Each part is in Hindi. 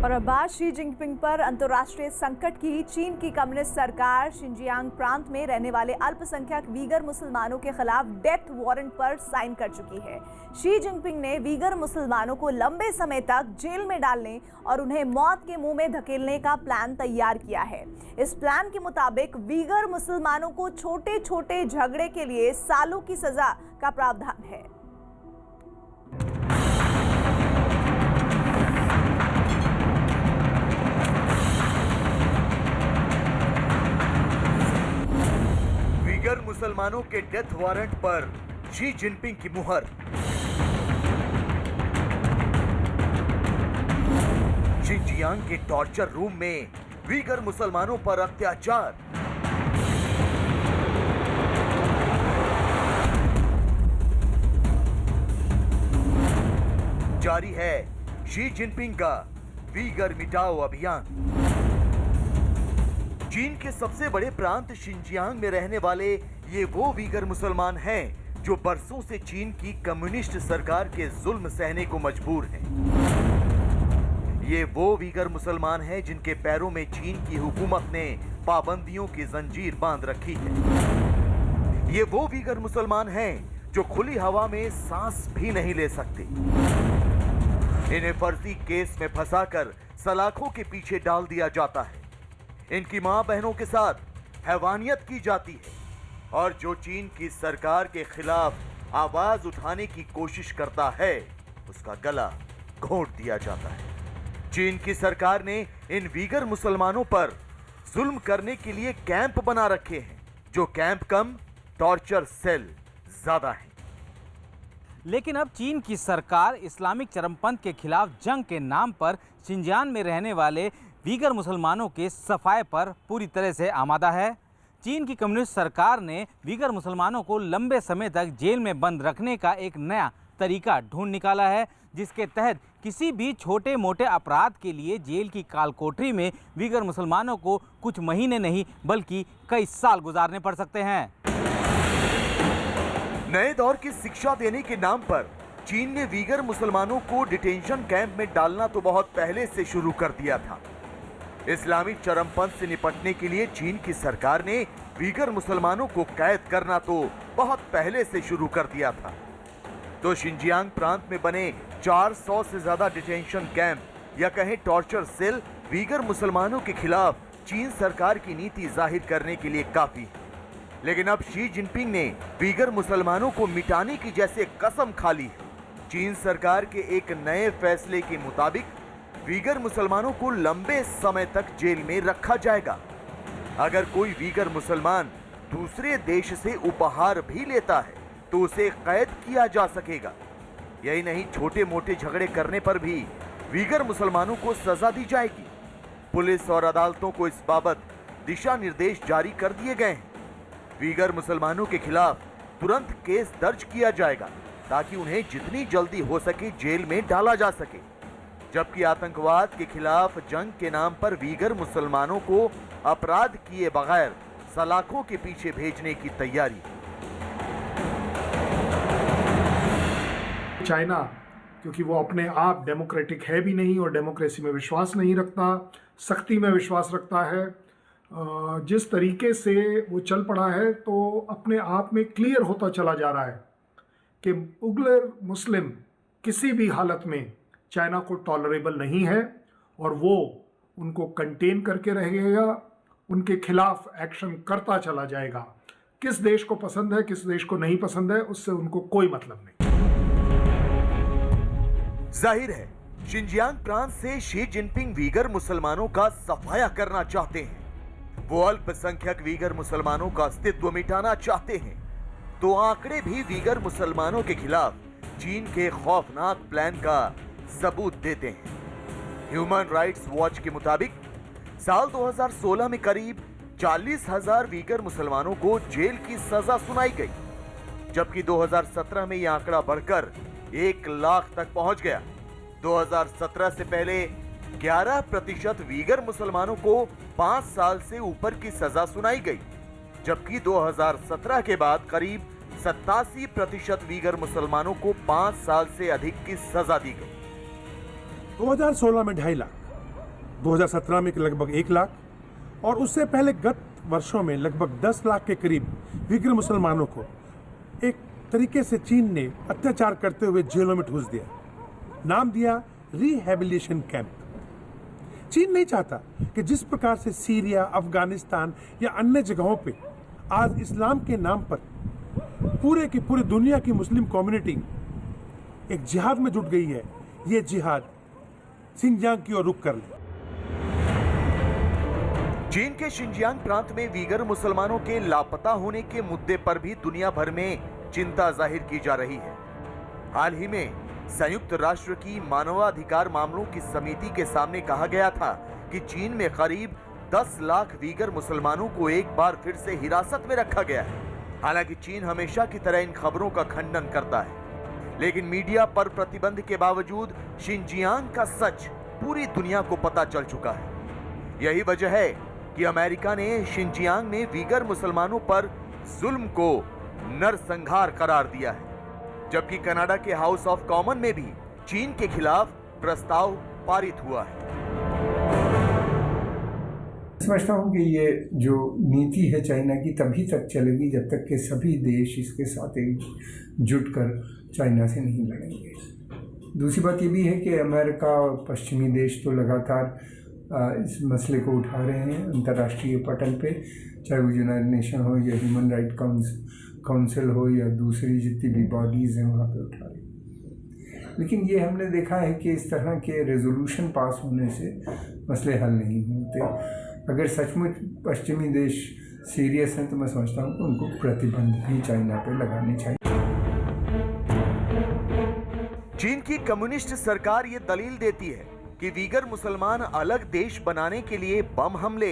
और अब बात शी जिनपिंग पर। अंतर्राष्ट्रीय संकट की चीन की कम्युनिस्ट सरकार शिनजियांग प्रांत में रहने वाले अल्पसंख्यक वीगर मुसलमानों के खिलाफ डेथ वारंट पर साइन कर चुकी है। शी जिनपिंग ने वीगर मुसलमानों को लंबे समय तक जेल में डालने और उन्हें मौत के मुंह में धकेलने का प्लान तैयार किया है। इस प्लान के मुताबिक वीगर मुसलमानों को छोटे छोटे झगड़े के लिए सालों की सजा का प्रावधान है। वीगर मुसलमानों के डेथ वारंट पर शी जिनपिंग की मुहर। शिनजियांग के टॉर्चर रूम में वीगर मुसलमानों पर अत्याचार। जारी है शी जिनपिंग का वीगर मिटाओ अभियान। चीन के सबसे बड़े प्रांत शिनजियांग में रहने वाले ये वो वीगर मुसलमान हैं जो बरसों से चीन की कम्युनिस्ट सरकार के जुल्म सहने को मजबूर हैं। ये वो वीगर मुसलमान हैं जिनके पैरों में चीन की हुकूमत ने पाबंदियों की जंजीर बांध रखी है। ये वो वीगर मुसलमान हैं जो खुली हवा में सांस भी नहीं ले सकते। इन्हें फर्जी केस में फंसाकर सलाखों के पीछे डाल दिया जाता है। इनकी मां बहनों के साथ हैवानियत की जाती है और जो चीन की सरकार के खिलाफ आवाज उठाने की कोशिश करता है उसका गला घोंट दिया जाता है। चीन की सरकार ने इन वीगर मुसलमानों पर जुल्म करने के लिए कैंप बना रखे हैं, जो कैंप कम टॉर्चर सेल ज्यादा है। लेकिन अब चीन की सरकार इस्लामिक चरमपंथ के खिलाफ जंग के नाम पर शिनजियांग में रहने वाले वीगर मुसलमानों के सफाए पर पूरी तरह से आमादा है। चीन की कम्युनिस्ट सरकार ने वीगर मुसलमानों को लंबे समय तक जेल में बंद रखने का एक नया तरीका ढूंढ निकाला है, जिसके तहत किसी भी छोटे मोटे अपराध के लिए जेल की कालकोठरी में वीगर मुसलमानों को कुछ महीने नहीं बल्कि कई साल गुजारने पड़ सकते हैं। नए दौर की शिक्षा देने के नाम पर चीन ने वीगर मुसलमानों को डिटेंशन कैंप में डालना तो बहुत पहले से शुरू कर दिया था। इस्लामिक चरमपंथ से निपटने के लिए चीन की सरकार ने वीगर मुसलमानों को कैद करना तो बहुत पहले से शुरू कर दिया था। तो शिनजियांग प्रांत में बने 400 से ज्यादा डिटेंशन कैंप या कहें टॉर्चर सेल वीगर मुसलमानों के खिलाफ चीन सरकार की नीति जाहिर करने के लिए काफी है। लेकिन अब शी जिनपिंग ने वीगर मुसलमानों को मिटाने की जैसे कसम खा ली है। चीन सरकार के एक नए फैसले के मुताबिक वीगर मुसलमानों को लंबे समय तक जेल में रखा जाएगा। अगर कोई वीगर मुसलमान दूसरे देश से उपहार भी लेता है तो उसे कैद किया जा सकेगा। यही नहीं, छोटे मोटे झगड़े करने पर भी वीगर मुसलमानों को सजा दी जाएगी। पुलिस और अदालतों को इस बाबत दिशा निर्देश जारी कर दिए गए हैं। वीगर मुसलमानों के खिलाफ तुरंत केस दर्ज किया जाएगा ताकि उन्हें जितनी जल्दी हो सके जेल में डाला जा सके। जबकि आतंकवाद के खिलाफ जंग के नाम पर वीगर मुसलमानों को अपराध किए बगैर सलाखों के पीछे भेजने की तैयारी। चाइना, क्योंकि वो अपने आप डेमोक्रेटिक है भी नहीं और डेमोक्रेसी में विश्वास नहीं रखता, सख्ती में विश्वास रखता है, जिस तरीके से वो चल पड़ा है तो अपने आप में क्लियर होता चला जा रहा है कि उग्र मुस्लिम किसी भी हालत में चाइना को टॉलरेबल नहीं है और वो उनको कंटेन करके रहेगा, उनके खिलाफ एक्शन करता चला जाएगा। किस देश को पसंद है, किस देश को नहीं पसंद है, उससे उनको कोई मतलब नहीं। जाहिर है शिनजियांग प्रांत से शी जिनपिंग वीगर मुसलमानों का सफाया करना चाहते हैं। वो अल्पसंख्यक वीगर मुसलमानों का अस्तित्व मिटाना चाहते हैं। तो आंकड़े भी वीगर मुसलमानों के खिलाफ चीन के खौफनाक प्लान का सबूत देते हैं। ह्यूमन राइट्स वॉच के मुताबिक साल 2016 में करीब 40,000 वीगर मुसलमानों को जेल की सजा सुनाई गई, जबकि 2017 में यह आंकड़ा बढ़कर 1 लाख तक पहुंच गया। 2017 से पहले 11% वीगर मुसलमानों को 5 साल से ऊपर की सजा सुनाई गई, जबकि 2017 के बाद करीब 87% वीगर मुसलमानों को 5 साल से अधिक की सजा दी गई। 2016 में 2.5 लाख, 2017 में लगभग 1 लाख और उससे पहले गत वर्षों में लगभग 10 लाख के करीब विगर मुसलमानों को एक तरीके से चीन ने अत्याचार करते हुए जेलों में ठूस दिया। नाम दिया रिहैबिलिटेशन कैंप। चीन नहीं चाहता कि जिस प्रकार से सीरिया, अफगानिस्तान या अन्य जगहों पे आज इस्लाम के नाम पर पूरे की पूरी दुनिया की मुस्लिम कम्युनिटी एक जिहाद में जुट गई है, ये जिहाद शिनजियांग की ओर रुख कर ले। चीन के शिनजियांग प्रांत में वीगर मुसलमानों के लापता होने के मुद्दे पर भी दुनिया भर में चिंता जाहिर की जा रही है। हाल ही में संयुक्त राष्ट्र की मानवाधिकार मामलों की समिति के सामने कहा गया था कि चीन में करीब 10 लाख वीगर मुसलमानों को एक बार फिर से हिरासत में रखा गया है। हालांकि चीन हमेशा की तरह इन खबरों का खंडन करता है, लेकिन मीडिया पर प्रतिबंध के बावजूद शिनजियांग का सच पूरी दुनिया को पता चल चुका है। यही वजह है कि अमेरिका ने शिनजियांग में वीगर मुसलमानों पर जुल्म को नरसंहार करार दिया है, जबकि कनाडा के हाउस ऑफ कॉमन में भी चीन के खिलाफ प्रस्ताव पारित हुआ है। समझता हूँ कि ये जो नीति है चाइना की तभी तक चलेगी जब तक कि सभी देश इसके साथ एकजुट कर चाइना से नहीं लड़ेंगे। दूसरी बात ये भी है कि अमेरिका और पश्चिमी देश तो लगातार इस मसले को उठा रहे हैं अंतर्राष्ट्रीय पटल पे, चाहे वो यूनाइटेड नेशन हो या ह्यूमन राइट काउंसिल हो या दूसरी जितनी भी बॉडीज़ हैं वहाँ पे उठा रहे हैं। लेकिन ये हमने देखा है कि इस तरह के रेजोल्यूशन पास होने से मसले हल नहीं होते। अगर सचमुच पश्चिमी देश सीरियस हैं तो मैं समझता हूँ कि उनको प्रतिबंध भी चाइना पे लगाने चाहिए। चीन की कम्युनिस्ट सरकार ये दलील देती है कि वीगर मुसलमान अलग देश बनाने के लिए बम हमले,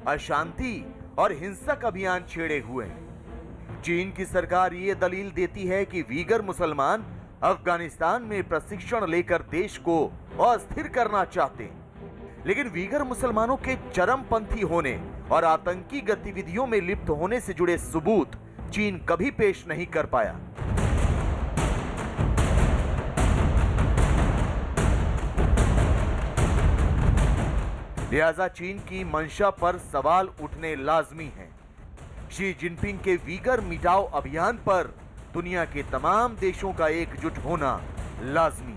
अशांति और हिंसक अभियान छेड़े हुए हैं। चीन की सरकार ये दलील देती है कि वीगर मुसलमान अफगानिस्तान में प्रशिक्षण लेकर देश को अस्थिर करना चाहते हैं, लेकिन वीगर मुसलमानों के चरमपंथी होने और आतंकी गतिविधियों में लिप्त होने से जुड़े सबूत चीन कभी पेश नहीं कर पाया। लिहाजा चीन की मंशा पर सवाल उठने लाजमी है। शी जिनपिंग के वीगर मिटाओ अभियान पर दुनिया के तमाम देशों का एकजुट होना लाजमी।